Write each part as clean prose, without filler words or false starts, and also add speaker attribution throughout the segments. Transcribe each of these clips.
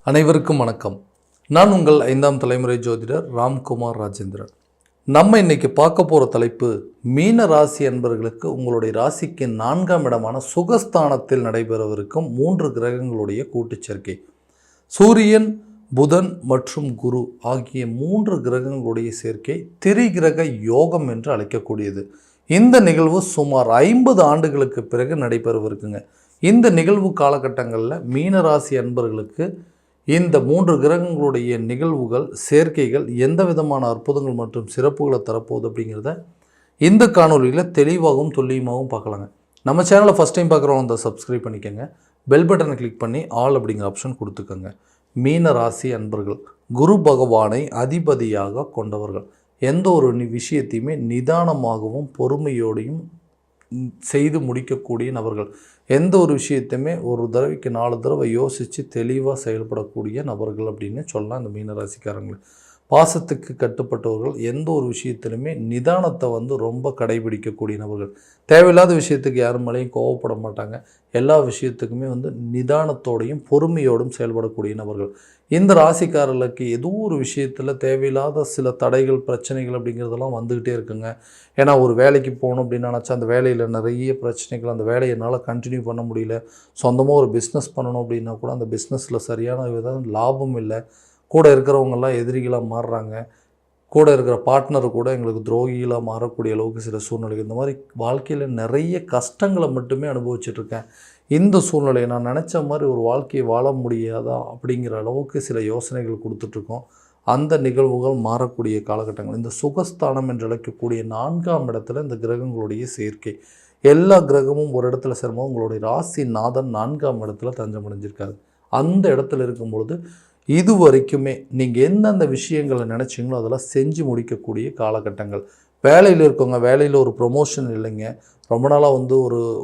Speaker 1: அனைவருக்கும் வணக்கம். நான் உங்கள் 5ஆம் தலைமுறை ஜோதிடர் ராம்குமார் ராஜேந்திரன். நம்ம இன்னைக்கு பார்க்க போகிற தலைப்பு, மீன ராசி அன்பர்களுக்கு உங்களுடைய ராசிக்கு 4ஆம் இடமான சுகஸ்தானத்தில் நடைபெறவிருக்கும் 3 கிரகங்களுடைய கூட்டுச்சேர்க்கை. சூரியன், புதன் மற்றும் குரு ஆகிய 3 கிரகங்களுடைய சேர்க்கை திரிகிரக யோகம் என்று அழைக்கக்கூடியது. இந்த நிகழ்வு சுமார் 50 ஆண்டுகளுக்கு பிறகு நடைபெறவிருக்குங்க. இந்த நிகழ்வு காலகட்டங்களில் மீனராசி அன்பர்களுக்கு இந்த 3 கிரகங்களுடைய நிகழ்வுகள், சேர்க்கைகள் எந்த விதமான அற்புதங்கள் மற்றும் சிறப்புகளை தரப்போகுது அப்படிங்கிறத இந்த காணொலியில் தெளிவாகவும் துல்லியமாகவும் பார்க்கலாங்க. நம்ம சேனலை ஃபஸ்ட் டைம் பார்க்குறவங்க அந்த சப்ஸ்கிரைப் பண்ணிக்கோங்க. பெல் பட்டனை கிளிக் பண்ணி ஆல் அப்படிங்கிற ஆப்ஷன் கொடுத்துக்கோங்க. மீன ராசி அன்பர்கள் குரு பகவானை அதிபதியாக கொண்டவர்கள். எந்த ஒரு விஷயத்தையுமே நிதானமாகவும் பொறுமையோடையும் செய்து முடிக்கக்கூடிய நபர்கள். எந்த ஒரு விஷயத்தையுமே ஒரு தடவைக்கு 4 தடவை யோசித்து தெளிவாக செயல்படக்கூடிய நபர்கள் அப்படின்னு சொல்லலாம் இந்த மீனராசிக்காரங்கள். பாசத்துக்கு கட்டுப்பட்டவர்கள். எந்த ஒரு விஷயத்திலுமே நிதானத்தை ரொம்ப கடைபிடிக்கக்கூடிய நபர்கள். தேவையில்லாத விஷயத்துக்கு யாரும் மேலேயும் கோவப்பட மாட்டாங்க. எல்லா விஷயத்துக்குமே நிதானத்தோடையும் பொறுமையோடும் செயல்படக்கூடிய நபர்கள். இந்த ராசிக்காரர்களுக்கு ஏதோ ஒரு விஷயத்தில் தேவையில்லாத சில தடைகள், பிரச்சனைகள் அப்படிங்கிறதெல்லாம் வந்துக்கிட்டே இருக்குங்க. ஏன்னா ஒரு வேலைக்கு போகணும் அப்படின்னு நினச்சா அந்த வேலையில் நிறைய பிரச்சனைகள், அந்த வேலையை என்னால் கண்டினியூ பண்ண முடியல. சொந்தமாக ஒரு பிஸ்னஸ் பண்ணணும் அப்படின்னா கூட அந்த பிஸ்னஸில் சரியான லாபம் இல்லை. கூட இருக்கிறவங்கெல்லாம் எதிரிகளாக மாறுறாங்க. கூட இருக்கிற பார்ட்னர் கூட எங்களுக்கு துரோகிகளாக மாறக்கூடிய அளவுக்கு சில சூழ்நிலைகள். இந்த மாதிரி வாழ்க்கையில் நிறைய கஷ்டங்களை மட்டுமே அனுபவிச்சுட்ருக்கேன். இந்த சூழ்நிலையை நான் நினச்ச மாதிரி ஒரு வாழ்க்கையை வாழ முடியாதா அப்படிங்கிற அளவுக்கு சில யோசனைகள் கொடுத்துட்ருக்கோம். அந்த நிகழ்வுகள் மாறக்கூடிய காலகட்டங்கள். இந்த சுகஸ்தானம் என்று அழைக்கக்கூடிய 4ஆம் இடத்துல இந்த கிரகங்களுடைய சேர்க்கை. எல்லா கிரகமும் ஒரு இடத்துல சேரும்போது உங்களுடைய ராசி நாதன் 4ஆம் இடத்துல தஞ்சமடைஞ்சிருக்காரு. அந்த இடத்துல இருக்கும்பொழுது இது வரைக்குமே நீங்கள் எந்தெந்த விஷயங்களை நினச்சிங்களோ அதெல்லாம் செஞ்சு முடிக்கக்கூடிய காலகட்டங்கள். வேலையில் இருக்கவங்க, வேலையில் ஒரு ப்ரொமோஷன் இல்லைங்க. ரொம்ப நாளாக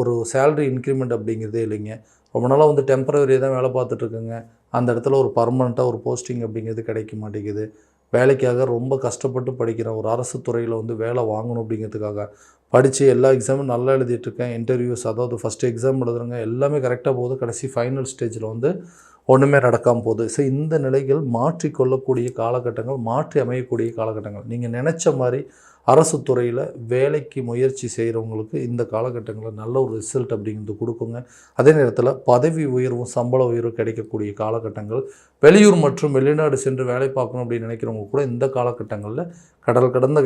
Speaker 1: ஒரு சேலரி இன்க்ரிமெண்ட் அப்படிங்கிறதே இல்லைங்க. ரொம்ப நாளாக டெம்பரவரியாக தான் வேலை பார்த்துட்ருக்குங்க. அந்த இடத்துல ஒரு பர்மனெண்ட்டாக ஒரு போஸ்டிங் அப்படிங்கிறது கிடைக்க மாட்டேங்குது. வேலைக்காக ரொம்ப கஷ்டப்பட்டு படிக்கிறேன். ஒரு அரசு துறையில் வேலை வாங்கணும் அப்படிங்கிறதுக்காக படித்து எல்லா எக்ஸாமும் நல்லா எழுதிட்டுருக்கேன். இன்டர்வியூஸ், அதாவது ஃபஸ்ட்டு எக்ஸாம் எழுதுறேங்க, எல்லாமே கரெக்டாக போகுது. கடைசி ஃபைனல் ஸ்டேஜில் ஒன்றுமே நடக்காமல் போகுது. ஸோ இந்த நிலைகள் மாற்றிக்கொள்ளக்கூடிய காலகட்டங்கள், மாற்றி அமையக்கூடிய காலகட்டங்கள். நீங்கள் நினச்ச மாதிரி அரசு துறையில் வேலைக்கு முயற்சி செய்கிறவங்களுக்கு இந்த காலகட்டங்களில் நல்ல ஒரு ரிசல்ட் அப்படிங்கிறது கொடுக்குங்க. அதே நேரத்தில் பதவி உயர்வும் சம்பள உயர்வும் கிடைக்கக்கூடிய காலகட்டங்கள். வெளியூர் மற்றும் வெளிநாடு சென்று வேலை பார்க்கணும் அப்படின்னு நினைக்கிறவங்க கூட இந்த காலகட்டங்களில் கடல் கடந்த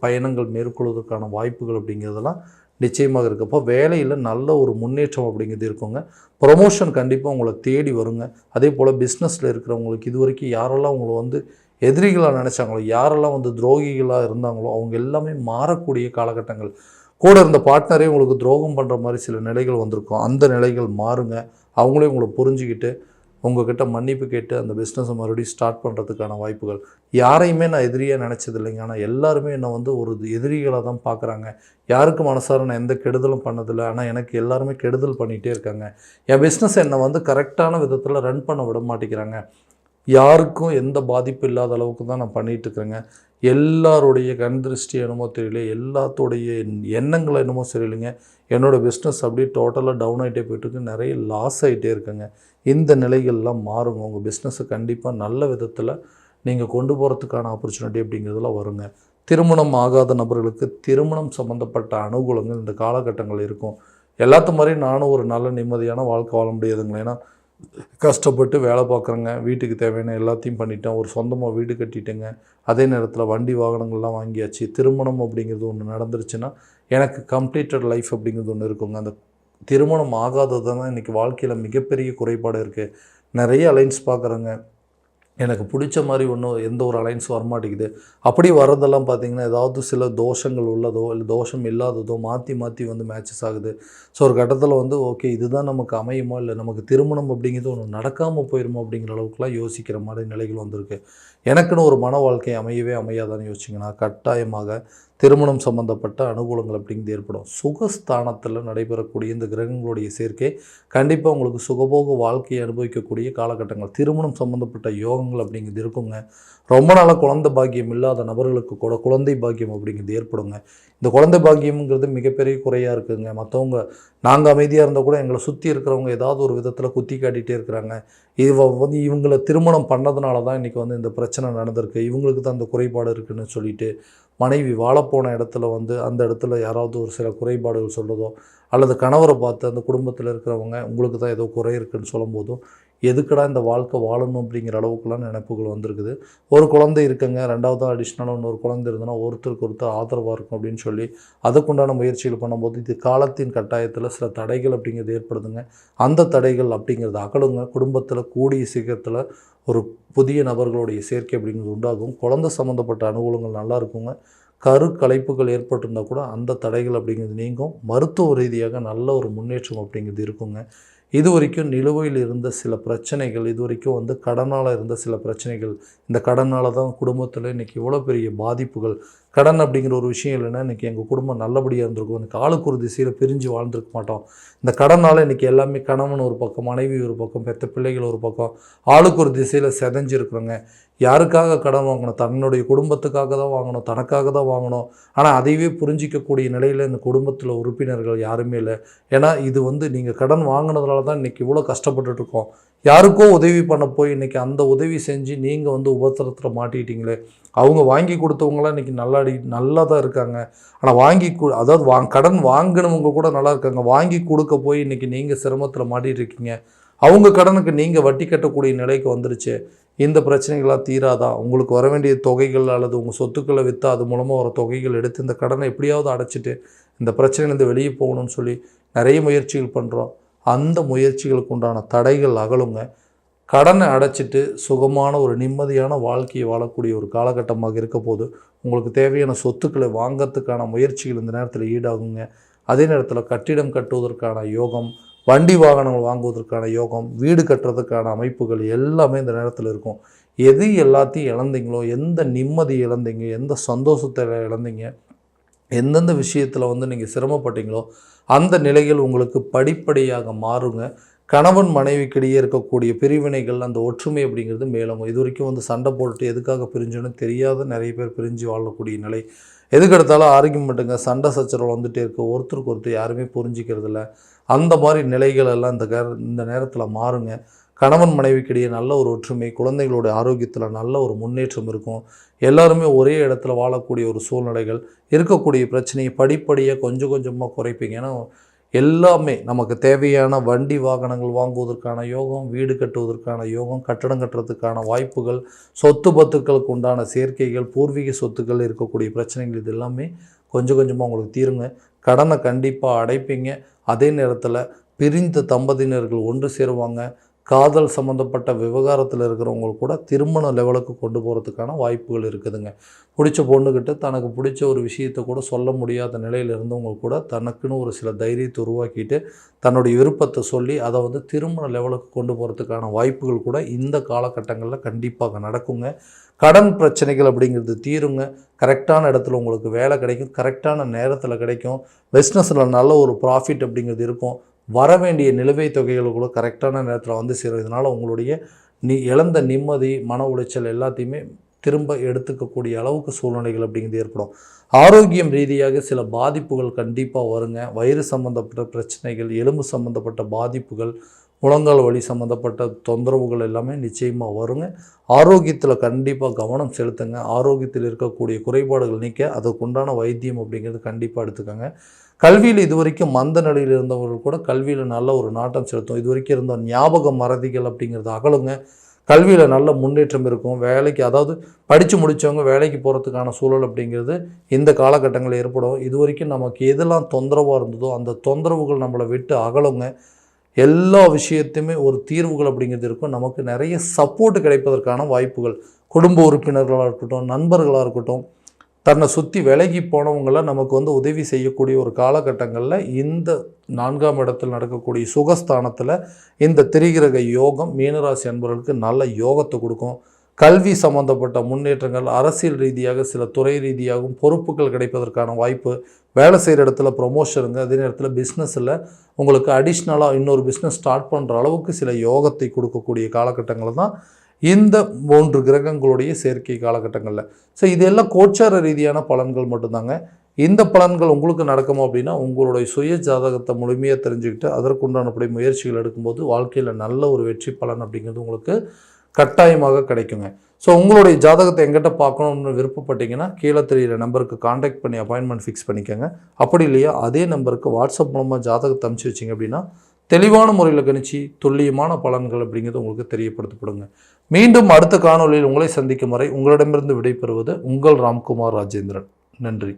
Speaker 1: பயணங்கள் மேற்கொள்வதற்கான வாய்ப்புகள் அப்படிங்கிறதெல்லாம் நிச்சயமாக இருக்குது. அப்போ வேலையில் நல்ல ஒரு முன்னேற்றம் அப்படிங்கிறது இருக்குங்க. ப்ரொமோஷன் கண்டிப்பாக உங்களை தேடி வருங்க. அதே போல் பிஸ்னஸில் இருக்கிறவங்களுக்கு இது வரைக்கும் யாரெல்லாம் உங்களை எதிரிகளாக நினச்சாங்களோ, யாரெல்லாம் துரோகிகளாக இருந்தாங்களோ அவங்க எல்லாமே மாறக்கூடிய காலகட்டங்கள். கூட இருந்த பார்ட்னரே உங்களுக்கு துரோகம் பண்ணுற மாதிரி சில நிலைகள் வந்திருக்கும். அந்த நிலைகள் மாறுங்க. அவங்களே உங்களை புரிஞ்சுக்கிட்டு உங்கள்கிட்ட மன்னிப்பு கேட்டு அந்த பிஸ்னஸை மறுபடியும் ஸ்டார்ட் பண்ணுறதுக்கான வாய்ப்புகள். யாரையுமே நான் எதிரியாக நினச்சது இல்லைங்க. ஆனால் எல்லாருமே என்னை ஒரு எதிரிகளாக தான் பார்க்குறாங்க. யாருக்கும் மனசார நான் எந்த கெடுதலும் பண்ணதில்லை. ஆனால் எனக்கு எல்லாருமே கெடுதல் பண்ணிகிட்டே இருக்காங்க. என் பிஸ்னஸ் என்னை கரெக்டான விதத்தில் ரன் பண்ண விட மாட்டேங்கிறாங்க. யாருக்கும் எந்த பாதிப்பு இல்லாத அளவுக்கு தான் நான் பண்ணிகிட்ருக்கேங்க. எல்லாருடைய கண் திருஷ்டி என்னமோ தெரியல, எல்லாத்தோடைய எண்ணங்கள் என்னமோ சரியில்லைங்க. என்னோடய பிஸ்னஸ் அப்படியே டோட்டலாக டவுன் ஆகிட்டே போய்ட்டுருக்கு. நிறைய லாஸ் ஆகிட்டே இருக்குங்க. இந்த நிலைகள்லாம் மாறுங்க. உங்கள் பிஸ்னஸை கண்டிப்பாக நல்ல விதத்தில் நீங்கள் கொண்டு போகிறதுக்கான ஆப்பர்ச்சுனிட்டி அப்படிங்கிறதுலாம் வருங்க. திருமணம் ஆகாத நபர்களுக்கு திருமணம் சம்மந்தப்பட்ட அனுகூலங்கள் இந்த காலகட்டங்கள் இருக்கும். எல்லாத்த மாதிரி நானும் ஒரு நல்ல நிம்மதியான வாழ்க்கை வாழ முடியாதுங்களே. ஏன்னா கஷ்டப்பட்டு வேலை பார்க்குறேங்க. வீட்டுக்கு தேவையான எல்லாத்தையும் பண்ணிட்டேன். ஒரு சொந்தமாக வீடு கட்டிட்டேங்க. அதே நேரத்தில் வண்டி வாகனங்கள்லாம் வாங்கியாச்சு. திருமணம் அப்படிங்கிறது ஒன்று நடந்துருச்சுன்னா எனக்கு கம்ப்ளீட்டட் லைஃப் அப்படிங்கிறது ஒன்று இருக்குங்க. அந்த திருமணம் ஆகாதது தான் இன்றைக்கி வாழ்க்கையில் மிகப்பெரிய குறைபாடு இருக்குது. நிறைய அலைன்ஸ் பார்க்குறேங்க. எனக்கு பிடிச்ச மாதிரி எந்த ஒரு அலைன்ஸும் வரமாட்டேங்குது. அப்படி வர்றதெல்லாம் பார்த்திங்கன்னா ஏதாவது சில தோஷங்கள் உள்ளதோ இல்லை தோஷம் இல்லாததோ மாற்றி மேட்சஸ் ஆகுது. ஸோ ஒரு கட்டத்தில் ஓகே இதுதான் நமக்கு அமையுமோ, இல்லை நமக்கு திருமணம் அப்படிங்கிறது ஒன்று நடக்காமல் போயிடுமோ அப்படிங்கிற அளவுக்குலாம் யோசிக்கிற மாதிரி நிலைகள் வந்திருக்கு. எனக்குன்னு ஒரு மன வாழ்க்கை அமையாதான்னு யோசிச்சிங்கன்னா கட்டாயமாக திருமணம் சம்பந்தப்பட்ட அனுகூலங்கள் அப்படிங்கிறது ஏற்படும். சுகஸ்தானத்தில் நடைபெறக்கூடிய இந்த கிரகங்களுடைய சேர்க்கை கண்டிப்பாக உங்களுக்கு சுகபோக வாழ்க்கையை அனுபவிக்கக்கூடிய காலகட்டங்கள். திருமணம் சம்பந்தப்பட்ட யோகங்கள் யோகங்கள் அப்படிங்கிறது இருக்குங்க. ரொம்ப நாளாக குழந்தை பாக்கியம் இல்லாத நபர்களுக்கு கூட குழந்தை பாக்கியம் அப்படிங்கிறது ஏற்படுங்க. இந்த குழந்தை பாக்கியம்ங்கிறது மிகப்பெரிய குறையாக இருக்குதுங்க. மற்றவங்க நாங்கள் அமைதியாக இருந்தால் கூட எங்களை சுற்றி இருக்கிறவங்க ஏதாவது ஒரு விதத்தில் குத்தி காட்டிகிட்டே இருக்கிறாங்க. இவங்களை திருமணம் பண்ணதுனால தான் இன்றைக்கி இந்த பிரச்சனை நடந்திருக்கு, இவங்களுக்கு தான் அந்த குறைபாடு இருக்குதுன்னு சொல்லிட்டு மனைவி வாழப்போன இடத்துல அந்த இடத்துல யாராவது ஒரு சில குறைபாடுகள் சொல்கிறதோ, அல்லது கணவரை பார்த்து அந்த குடும்பத்தில் இருக்கிறவங்க உங்களுக்கு தான் ஏதோ குறை இருக்குதுன்னு சொல்லும்போதும், எதுக்கடா இந்த வாழ்க்கை வாழணும் அப்படிங்கிற அளவுக்குலாம் நினைப்புகள் வந்திருக்குது. ஒரு குழந்தை இருக்குங்க, ரெண்டாவதாக அடிஷ்னலாக இன்னொரு குழந்தை இருந்ததுன்னா ஒருத்தருக்கு ஒருத்தர் ஆதரவாக இருக்கும் அப்படின்னு சொல்லி அதுக்குண்டான முயற்சிகள் பண்ணும்போது இது காலத்தின் கட்டாயத்தில் சில தடைகள் அப்படிங்கிறது ஏற்படுதுங்க. அந்த தடைகள் அப்படிங்கிறது அகலுங்க. குடும்பத்தில் கூடிய சீக்கிரத்தில் ஒரு புதிய நபர்களுடைய சேர்க்கை அப்படிங்கிறது உண்டாகும். குழந்தை சம்மந்தப்பட்ட அனுகூலங்கள் நல்லா இருக்குங்க. கலைப்புகள் ஏற்பட்டிருந்தால் கூட அந்த தடைகள் அப்படிங்கிறது நீங்கும். மருத்துவ ரீதியாக நல்ல ஒரு முன்னேற்றம் அப்படிங்கிறது இருக்குங்க. இது வரைக்கும் நிலுவையில் இருந்த சில பிரச்சனைகள், இது வரைக்கும் கடனால் இருந்த சில பிரச்சனைகள், இந்த கடனால் தான் குடும்பத்தில் இன்றைக்கி இவ்வளோ பெரிய பாதிப்புகள். கடன் அப்படிங்கிற ஒரு விஷயம் இல்லைன்னா இன்றைக்கி எங்கள் குடும்பம் நல்லபடியாக இருந்திருக்கும், இன்றைக்கி ஆளுக்கு ஒரு திசையில் பிரிஞ்சு வாழ்ந்துருக்க மாட்டோம். இந்த கடனால் இன்றைக்கி எல்லாமே கணவன் ஒரு பக்கம், மனைவி ஒரு பக்கம், பெற்ற பிள்ளைகள் ஒரு பக்கம், ஆளுக்கு ஒரு திசையில் செதஞ்சிருக்கிறோங்க. யாருக்காக கடன் வாங்கணும்? தன்னுடைய குடும்பத்துக்காக தான் வாங்கணும், தனக்காக தான் வாங்கணும். ஆனால் அதையவே புரிஞ்சிக்கக்கூடிய நிலையில் இந்த குடும்பத்தில் உறுப்பினர்கள் யாருமே இல்லை. ஏன்னா இது நீங்கள் கடன் வாங்கினதுனால தான் இன்றைக்கி இவ்வளோ கஷ்டப்பட்டுருக்கோம். யாருக்கோ உதவி பண்ண போய் இன்றைக்கி அந்த உதவி செஞ்சு நீங்கள் உபத்திரத்தில் மாட்டிக்கிட்டீங்களே. அவங்க வாங்கி கொடுத்தவங்களாம் இன்றைக்கி நல்லா தான் இருக்காங்க. ஆனால் அதாவது கடன் வாங்கினவங்க கூட நல்லா இருக்காங்க. வாங்கி கொடுக்க போய் இன்றைக்கி நீங்கள் சிரமத்தில் மாட்டிகிட்டு இருக்கீங்க. அவங்க கடனுக்கு நீங்கள் வட்டி கட்டக்கூடிய நிலைக்கு வந்துருச்சு. இந்த பிரச்சனைகளாக தீராதா? உங்களுக்கு வர வேண்டிய தொகைகள் அல்லது உங்கள் சொத்துக்களை விற்று அது மூலமாக வர தொகைகள் எடுத்து இந்த கடனை எப்படியாவது அடைச்சிட்டு இந்த பிரச்சனையிலேருந்து வெளியே போகணும்னு சொல்லி நிறைய முயற்சிகள் பண்ணுறோம். அந்த முயற்சிகளுக்கு உண்டான தடைகள் அகலுங்க. கடனை அடைச்சிட்டு சுகமான ஒரு நிம்மதியான வாழ்க்கையை வாழக்கூடிய ஒரு காலகட்டமாக இருக்க போது உங்களுக்கு தேவையான சொத்துக்களை வாங்கிறதுக்கான முயற்சிகள் இந்த நேரத்தில் ஈடாகுங்க. அதே நேரத்தில் கட்டிடம் கட்டுவதற்கான யோகம், வண்டி வாகனங்கள் வாங்குவதற்கான யோகம், வீடு கட்டுறதுக்கான அமைப்புகள் எல்லாமே இந்த நேரத்தில் இருக்கும். எது எல்லாத்தையும் இழந்தீங்களோ, எந்த நிம்மதி இழந்தீங்க, எந்த சந்தோஷத்தை இழந்தீங்க, எந்தெந்த விஷயத்தில் நீங்கள் சிரமப்பட்டீங்களோ அந்த நிலைகள் உங்களுக்கு படிப்படியாக மாறுங்க. கணவன் மனைவிக்கிடையே இருக்கக்கூடிய பிரிவினைகள், அந்த ஒற்றுமை அப்படிங்கிறது மேலும் இது வரைக்கும் சண்டை போட்டுட்டு எதுக்காக பிரிஞ்சுன்னு தெரியாத நிறைய பேர் பிரிஞ்சு வாழக்கூடிய நிலை. எதுக்கு எடுத்தாலும் ஆர்கியூமெண்ட்டுங்க, சண்டை சச்சரவு வந்துகிட்டே இருக்குது. ஒருத்தருக்கு ஒருத்தர் யாருமே புரிஞ்சிக்கிறதில்ல. அந்த மாதிரி நிலைகள் எல்லாம் இந்த நேரத்தில் மாறுங்க. கணவன் மனைவிக்கிடையே நல்ல ஒரு ஒற்றுமை, குழந்தைகளோட ஆரோக்கியத்தில் நல்ல ஒரு முன்னேற்றம் இருக்கும். எல்லாருமே ஒரே இடத்துல வாழக்கூடிய ஒரு சூழ்நிலைகள், இருக்கக்கூடிய பிரச்சனையை படிப்படியாக கொஞ்சம் கொஞ்சமாக குறைப்பீங்க. ஏன்னா எல்லாமே நமக்கு தேவையான வண்டி வாகனங்கள் வாங்குவதற்கான யோகம், வீடு கட்டுவதற்கான யோகம், கட்டடம் கட்டுறதுக்கான வாய்ப்புகள், சொத்து பத்துக்களுக்கு உண்டான சேர்க்கைகள், பூர்வீக சொத்துக்கள் இருக்கக்கூடிய பிரச்சனைகள் இது எல்லாமே கொஞ்சம் கொஞ்சமாக உங்களுக்கு தீருங்க. கடனை கண்டிப்பாக அடைப்பீங்க. அதே நேரத்தில் பிரிந்த தம்பதியினர்கள் ஒன்று சேருவாங்க. காதல் சம்மந்தப்பட்ட விவகாரத்தில் இருக்கிறவங்களுக்கு கூட திருமண லெவலுக்கு கொண்டு போகிறதுக்கான வாய்ப்புகள் இருக்குதுங்க. பிடிச்ச பொண்ணுக்கிட்ட தனக்கு பிடிச்ச ஒரு விஷயத்தை கூட சொல்ல முடியாத நிலையில் இருந்தவங்க கூட தனக்குன்னு ஒரு சில தைரியத்தை உருவாக்கிட்டு தன்னுடைய விருப்பத்தை சொல்லி அதை திருமண லெவலுக்கு கொண்டு போகிறதுக்கான வாய்ப்புகள் கூட இந்த காலகட்டங்களில் கண்டிப்பாக நடக்குங்க. கடன் பிரச்சனைகள் அப்படிங்கிறது தீருங்க. கரெக்டான இடத்துல உங்களுக்கு வேலை கிடைக்கும், கரெக்டான நேரத்தில் கிடைக்கும். பிஸ்னஸில் நல்ல ஒரு ப்ராஃபிட் அப்படிங்கிறது இருக்கும். வர வேண்டிய நிலுவைத் தொகைகள் கூட கரெக்டான நேரத்தில் சேரும். இதனால் உங்களுடைய இழந்த நிம்மதி, மன உளைச்சல் எல்லாத்தையுமே திரும்ப எடுத்துக்கக்கூடிய அளவுக்கு சூழ்நிலைகள் அப்படிங்கிறது ஏற்படும். ஆரோக்கியம் ரீதியாக சில பாதிப்புகள் கண்டிப்பாக வருங்க. வயிறு சம்மந்தப்பட்ட பிரச்சனைகள், எலும்பு சம்மந்தப்பட்ட பாதிப்புகள், முழங்கால் வலி சம்மந்தப்பட்ட தொந்தரவுகள் எல்லாமே நிச்சயமாக வருங்க. ஆரோக்கியத்தில் கண்டிப்பாக கவனம் செலுத்துங்க. ஆரோக்கியத்தில் இருக்கக்கூடிய குறைபாடுகள் நீக்க அதுக்குண்டான வைத்தியம் அப்படிங்கிறது கண்டிப்பாக எடுத்துக்கோங்க. கல்வியில் இது வரைக்கும் மந்த நிலையில் இருந்தவர்கள் கூட கல்வியில் நல்ல ஒரு நாட்டம் செலுத்தும். இது வரைக்கும் இருந்த ஞாபக மறதிகள் அப்படிங்கிறது அகலுங்க. கல்வியில் நல்ல முன்னேற்றம் இருக்கும். வேலைக்கு, அதாவது படித்து முடித்தவங்க வேலைக்கு போகிறதுக்கான சூழல் அப்படிங்கிறது இந்த காலகட்டங்களில் ஏற்படும். இது வரைக்கும் நமக்கு எதெல்லாம் தொந்தரவாக இருந்ததோ அந்த தொந்தரவுகள் நம்மளை விட்டு அகலுங்க. எல்லா விஷயத்தையுமே ஒரு தீர்வுகள் அப்படிங்கிறது இருக்கும். நமக்கு நிறைய சப்போர்ட் கிடைப்பதற்கான வாய்ப்புகள், குடும்ப உறுப்பினர்களாக இருக்கட்டும், நண்பர்களாக இருக்கட்டும், தன்னை சுற்றி விலகி போனவங்கள நமக்கு உதவி செய்யக்கூடிய ஒரு காலகட்டங்களில் இந்த 4ஆம் இடத்தில் நடக்கக்கூடிய சுகஸ்தானத்தில் இந்த திரிகிரக யோகம் மீனராசி அன்பர்களுக்கு நல்ல யோகத்தை கொடுக்கும். கல்வி சம்பந்தப்பட்ட முன்னேற்றங்கள், அரசியல் ரீதியாக சில துறை ரீதியாகவும் பொறுப்புகள் கிடைப்பதற்கான வாய்ப்பு, வேலை செய்கிற இடத்துல ப்ரொமோஷனுங்க. அதே நேரத்தில் பிஸ்னஸில் உங்களுக்கு அடிஷ்னலாக இன்னொரு பிஸ்னஸ் ஸ்டார்ட் பண்ணுற அளவுக்கு சில யோகத்தை கொடுக்கக்கூடிய காலகட்டங்களில் தான் இந்த 3 கிரகங்களுடைய சேர்க்கை காலகட்டங்களில். ஸோ இதெல்லாம் கோச்சார ரீதியான பலன்கள் மட்டும்தாங்க. இந்த பலன்கள் உங்களுக்கு நடக்குமா அப்படின்னா உங்களுடைய சுய ஜாதகத்தை முழுமையாக தெரிஞ்சுக்கிட்டு அதற்குண்டானபடி முயற்சிகள் எடுக்கும்போது வாழ்க்கையில் நல்ல ஒரு வெற்றி பலன் அப்படிங்கிறது உங்களுக்கு கட்டாயமாக கிடைக்குங்க. ஸோ உங்களுடைய ஜாதகத்தை எங்கிட்ட பார்க்கணும்னு விருப்பப்பட்டீங்கன்னா கீழே தெரியிற நம்பருக்கு காண்டாக்ட் பண்ணி அப்பாயின்மெண்ட் ஃபிக்ஸ் பண்ணிக்கோங்க. அப்படி இல்லையா அதே நம்பருக்கு வாட்ஸ்அப் மூலமாக ஜாதகத்தை அனுப்பிச்சி வச்சிங்க அப்படின்னா தெளிவான முறையில் கணிச்சு துல்லியமான பலன்கள் அப்படிங்கிறது உங்களுக்கு தெரியப்படுத்தப்படுங்க. மீண்டும் அடுத்த காணொலியில் உங்களை சந்திக்கும் வரை உங்களிடமிருந்து விடைபெறுவது உங்கள் ராம்குமார் ராஜேந்திரன். நன்றி.